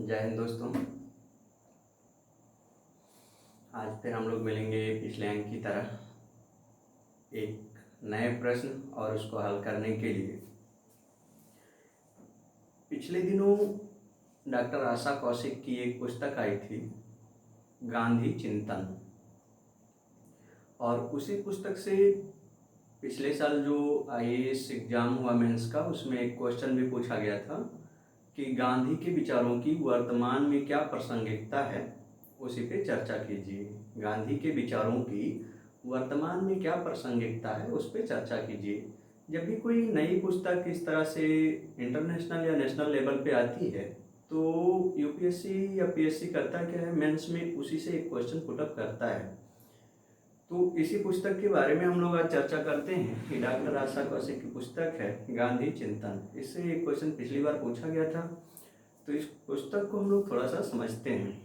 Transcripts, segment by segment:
जय हिंद दोस्तों। आज फिर हम लोग मिलेंगे पिछले अंक की तरह एक नए प्रश्न और उसको हल करने के लिए। पिछले दिनों डॉक्टर आशा कौशिक की एक पुस्तक आई थी, गांधी चिंतन, और उसी पुस्तक से पिछले साल जो आईएएस एग्जाम हुआ मेंस का, उसमें एक क्वेश्चन भी पूछा गया था कि गांधी के विचारों की वर्तमान में क्या प्रासंगिकता है, उसी पे चर्चा कीजिए। गांधी के विचारों की वर्तमान में क्या प्रासंगिकता है, उस पर चर्चा कीजिए। जब भी कोई नई पुस्तक इस तरह से इंटरनेशनल या नेशनल लेवल पे आती है तो यूपीएससी या पीएससी करता क्या है, मेंस में उसी से एक क्वेश्चन पुटअप करता है। तो इसी पुस्तक के बारे में हम लोग आज चर्चा करते हैं कि डॉक्टर आशा कौशिक की पुस्तक है गांधी चिंतन। इससे एक क्वेश्चन पिछली बार पूछा गया था, तो इस पुस्तक को हम लोग थोड़ा सा समझते हैं।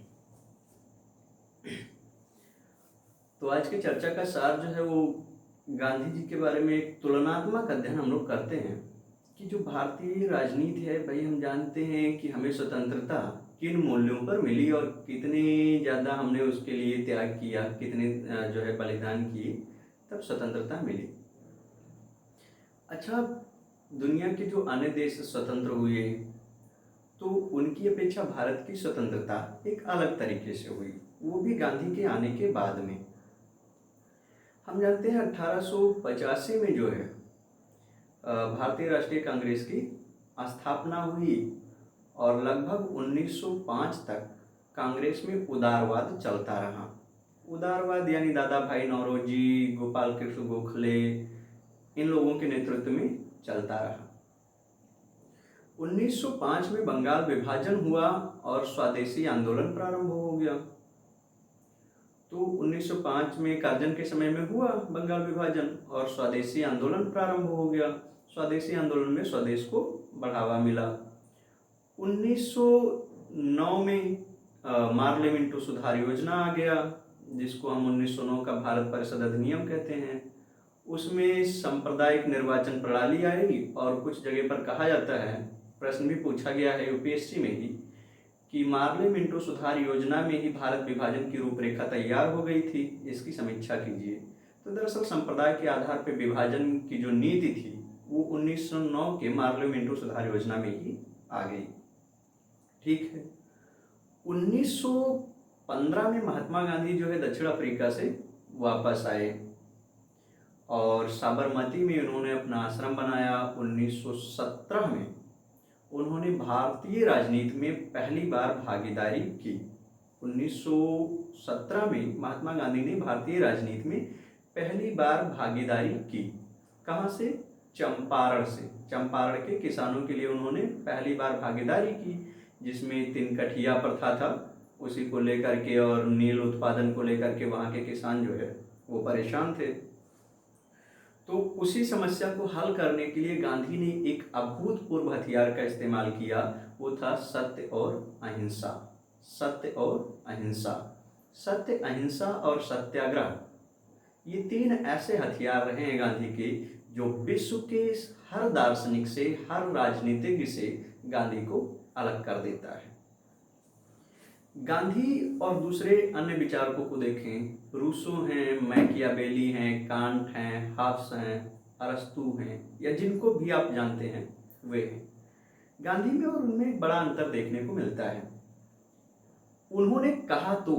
तो आज की चर्चा का सार जो है वो गांधी जी के बारे में एक तुलनात्मक अध्ययन हम लोग करते हैं कि जो भारतीय राजनीति है, भाई हम जानते हैं कि हमें स्वतंत्रता किन मूल्यों पर मिली और कितने ज़्यादा हमने उसके लिए त्याग किया, कितने जो है बलिदान किए, तब स्वतंत्रता मिली। अच्छा, दुनिया के जो अन्य देश स्वतंत्र हुए तो उनकी अपेक्षा भारत की स्वतंत्रता एक अलग तरीके से हुई, वो भी गांधी के आने के बाद में। हम जानते हैं 1885 में जो है भारतीय राष्ट्रीय कांग्रेस की स्थापना हुई और लगभग 1905 तक कांग्रेस में उदारवाद चलता रहा। उदारवाद यानी दादा भाई नौरोजी, गोपाल कृष्ण गोखले, इन लोगों के नेतृत्व में चलता रहा। 1905 में बंगाल विभाजन हुआ और स्वदेशी आंदोलन प्रारंभ हो गया। तो 1905 में करजन के समय में हुआ बंगाल विभाजन और स्वदेशी आंदोलन प्रारंभ हो गया। स्वदेशी आंदोलन में स्वदेश को बढ़ावा मिला। 1909 में मार्ले मिंटो सुधार योजना आ गया, जिसको हम 1909 का भारत परिषद अधिनियम कहते हैं। उसमें सांप्रदायिक निर्वाचन प्रणाली आई और कुछ जगह पर कहा जाता है, प्रश्न भी पूछा गया है यूपीएससी में ही, कि मार्ले मिंटो सुधार योजना में ही भारत विभाजन की रूपरेखा तैयार हो गई थी, इसकी समीक्षा कीजिए। तो दरअसल संप्रदाय के आधार पर विभाजन की जो नीति थी वो 1909 के मार्ले मिंटो सुधार योजना में ही आ गई। ठीक है। 1915 में महात्मा गांधी जो है दक्षिण अफ्रीका से वापस आए और साबरमती में उन्होंने अपना आश्रम बनाया। 1917 में उन्होंने भारतीय राजनीति में पहली बार भागीदारी की। 1917 में महात्मा गांधी ने भारतीय राजनीति में पहली बार भागीदारी की। कहाँ से? चंपारण से। चंपारण के किसानों के लिए उन्होंने पहली बार भागीदारी की, जिसमें तिनकठिया प्रथा था उसी को लेकर के और नील उत्पादन को लेकर के वहाँ के किसान जो है वो परेशान थे। तो उसी समस्या को हल करने के लिए गांधी ने एक अभूतपूर्व हथियार का इस्तेमाल किया, वो था सत्य और अहिंसा। सत्य और अहिंसा, सत्य, अहिंसा और सत्याग्रह, ये तीन ऐसे हथियार रहे हैं गांधी के जो विश्व के हर दार्शनिक से, हर राजनीतिज्ञ से गांधी को अलग कर देता है। गांधी और दूसरे अन्य विचारकों को देखें, रूसो हैं, मैकियावेली हैं, कांट हैं, हाब्स हैं, अरस्तू हैं, या जिनको भी आप जानते हैं वे हैं। गांधी में और उनमें एक बड़ा अंतर देखने को मिलता है। उन्होंने कहा तो,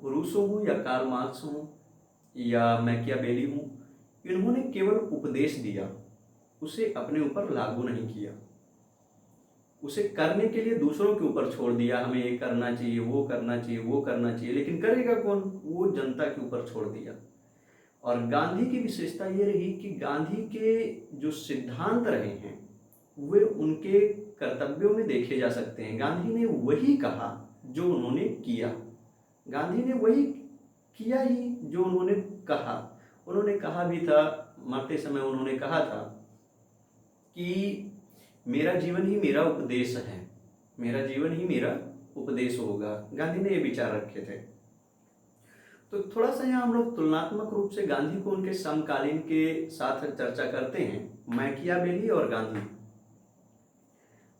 रूसो हो या कार्ल मार्क्स हो या मैकियावेली हो, इन्होंने केवल उपदेश दिया, उसे अपने ऊपर लागू नहीं किया, उसे करने के लिए दूसरों के ऊपर छोड़ दिया। हमें ये करना चाहिए, वो करना चाहिए, वो करना चाहिए, लेकिन करेगा कौन? वो जनता के ऊपर छोड़ दिया। और गांधी की विशेषता ये रही कि गांधी के जो सिद्धांत रहे हैं वे उनके कर्तव्यों में देखे जा सकते हैं। गांधी ने वही कहा जो उन्होंने किया, गांधी ने वही किया ही जो उन्होंने कहा। उन्होंने कहा भी था, मरते समय उन्होंने कहा था कि मेरा जीवन ही मेरा उपदेश है, मेरा जीवन ही मेरा उपदेश होगा। गांधी ने ये विचार रखे थे। तो थोड़ा सा यहाँ हम लोग तुलनात्मक रूप से गांधी को उनके समकालीन के साथ चर्चा करते हैं, मैकियावेली और गांधी।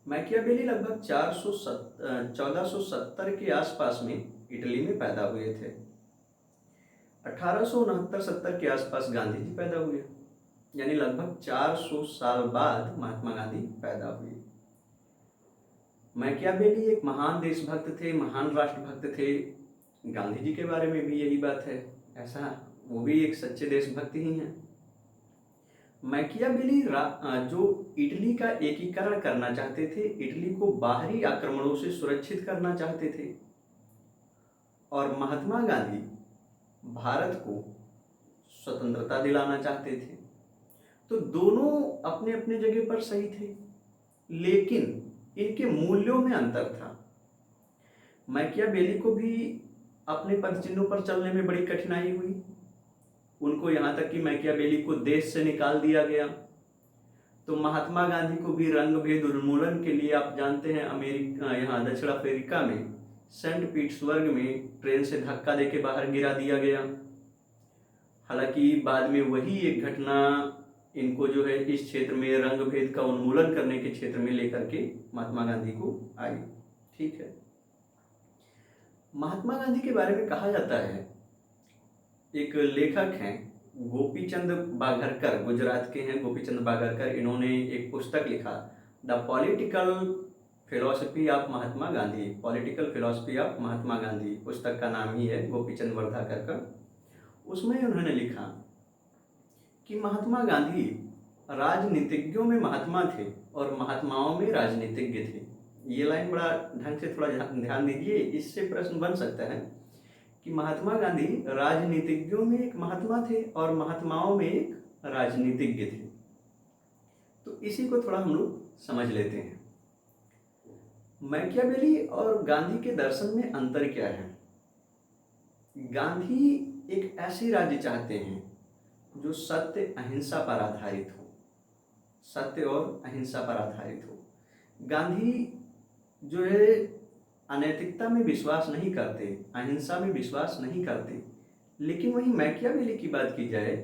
मैकियावेली लगभग 1470 के आसपास में इटली में पैदा हुए थे। 1869-70 के आसपास गांधी जी पैदा हुए, यानी लगभग 400 साल बाद महात्मा गांधी पैदा हुए। मैकियावेली एक महान देशभक्त थे, महान राष्ट्रभक्त थे। गांधी जी के बारे में भी यही बात है, ऐसा वो भी एक सच्चे देशभक्त ही हैं। मैकियावेली जो इटली का एकीकरण करना चाहते थे, इटली को बाहरी आक्रमणों से सुरक्षित करना चाहते थे, और महात्मा गांधी भारत को स्वतंत्रता दिलाना चाहते थे। तो दोनों अपने अपने जगह पर सही थे, लेकिन इनके मूल्यों में अंतर था। मैकियावेली को भी अपने पदचिन्हों पर चलने में बड़ी कठिनाई हुई। उनको यहाँ तक कि मैकियावेली को देश से निकाल दिया गया। तो महात्मा गांधी को भी रंग भेद उन्मूलन के लिए, आप जानते हैं, अमेरिका, यहाँ दक्षिण अफ्रीका में सेंट पीटर्सबर्ग में ट्रेन से धक्का देके बाहर गिरा दिया गया। हालांकि बाद में वही एक घटना इनको जो है इस क्षेत्र में रंग भेद का उन्मूलन करने के क्षेत्र में लेकर के महात्मा गांधी को आई। ठीक है, महात्मा गांधी के बारे में कहा जाता है, एक लेखक हैं गोपीचंद बाघरकर, गुजरात के हैं गोपीचंद बाघरकर। इन्होंने एक पुस्तक लिखा, the political philosophy of Mahatma Gandhi, political philosophy of Mahatma Gandhi, पुस्तक का नाम ही है, गोपीचंद वर्धाकर का। उसमें उन्होंने लिखा कि महात्मा गांधी राजनीतिज्ञों में महात्मा थे और महात्माओं में राजनीतिज्ञ थे। ये लाइन बड़ा ढंग से थोड़ा ध्यान दीजिए, इससे प्रश्न बन सकता है कि महात्मा गांधी राजनीतिज्ञों में एक महात्मा थे और महात्माओं में एक राजनीतिज्ञ थे। तो इसी को थोड़ा हम लोग समझ लेते हैं। मैकियावेली और गांधी के दर्शन में अंतर क्या है? गांधी एक ऐसी राज्य चाहते हैं जो सत्य अहिंसा पर आधारित हो, सत्य और अहिंसा पर आधारित हो। गांधी जो है अनैतिकता में विश्वास नहीं करते, अहिंसा में विश्वास नहीं करते। लेकिन वहीं मैकियावेली की बात की जाए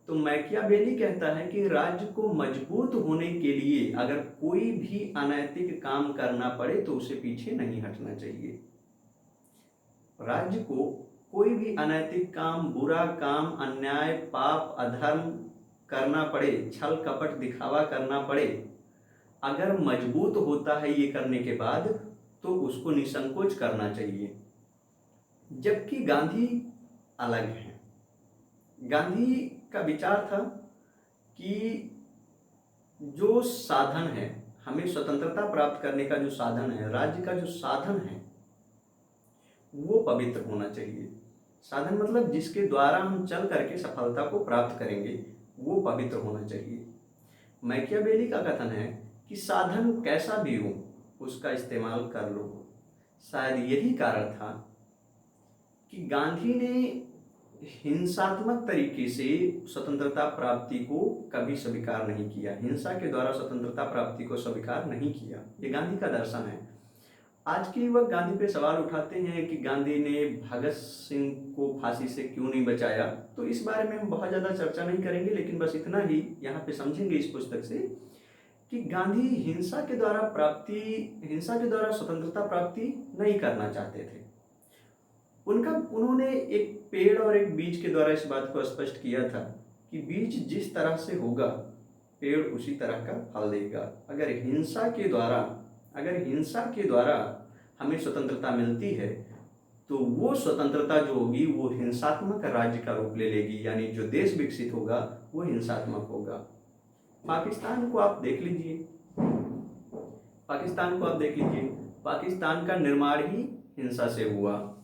तो मैकियावेली कहता है कि राज्य को मजबूत होने के लिए अगर कोई भी अनैतिक काम करना पड़े तो उसे पीछे नहीं हटना चाहिए। राज्य को कोई भी अनैतिक काम, बुरा काम, अन्याय, पाप, अधर्म करना पड़े, छल कपट दिखावा करना पड़े, अगर मजबूत होता है ये करने के बाद तो उसको निसंकोच करना चाहिए। जबकि गांधी अलग है। गांधी का विचार था कि जो साधन है, हमें स्वतंत्रता प्राप्त करने का जो साधन है, राज्य का जो साधन है, वो पवित्र होना चाहिए। साधन मतलब जिसके द्वारा हम चल करके सफलता को प्राप्त करेंगे, वो पवित्र होना चाहिए। मैकियावेली का कथन है कि साधन कैसा भी हो उसका इस्तेमाल कर लो। शायद यही कारण था कि गांधी ने हिंसात्मक तरीके से स्वतंत्रता प्राप्ति को कभी स्वीकार नहीं किया, हिंसा के द्वारा स्वतंत्रता प्राप्ति को स्वीकार नहीं किया। ये गांधी का दर्शन है। आज के युवक गांधी पे सवाल उठाते हैं कि गांधी ने भगत सिंह को फांसी से क्यों नहीं बचाया। तो इस बारे में हम बहुत ज़्यादा चर्चा नहीं करेंगे, लेकिन बस इतना ही यहाँ पे समझेंगे इस पुस्तक से कि गांधी हिंसा के द्वारा स्वतंत्रता प्राप्ति नहीं करना चाहते थे। उन्होंने एक पेड़ और एक बीज के द्वारा इस बात को स्पष्ट किया था कि बीज जिस तरह से होगा पेड़ उसी तरह का फल देगा। अगर हिंसा के द्वारा हमें स्वतंत्रता मिलती है तो वो स्वतंत्रता जो होगी वो हिंसात्मक राज्य का रूप ले लेगी, यानी जो देश विकसित होगा वो हिंसात्मक होगा। पाकिस्तान को आप देख लीजिए, पाकिस्तान का निर्माण ही हिंसा से हुआ।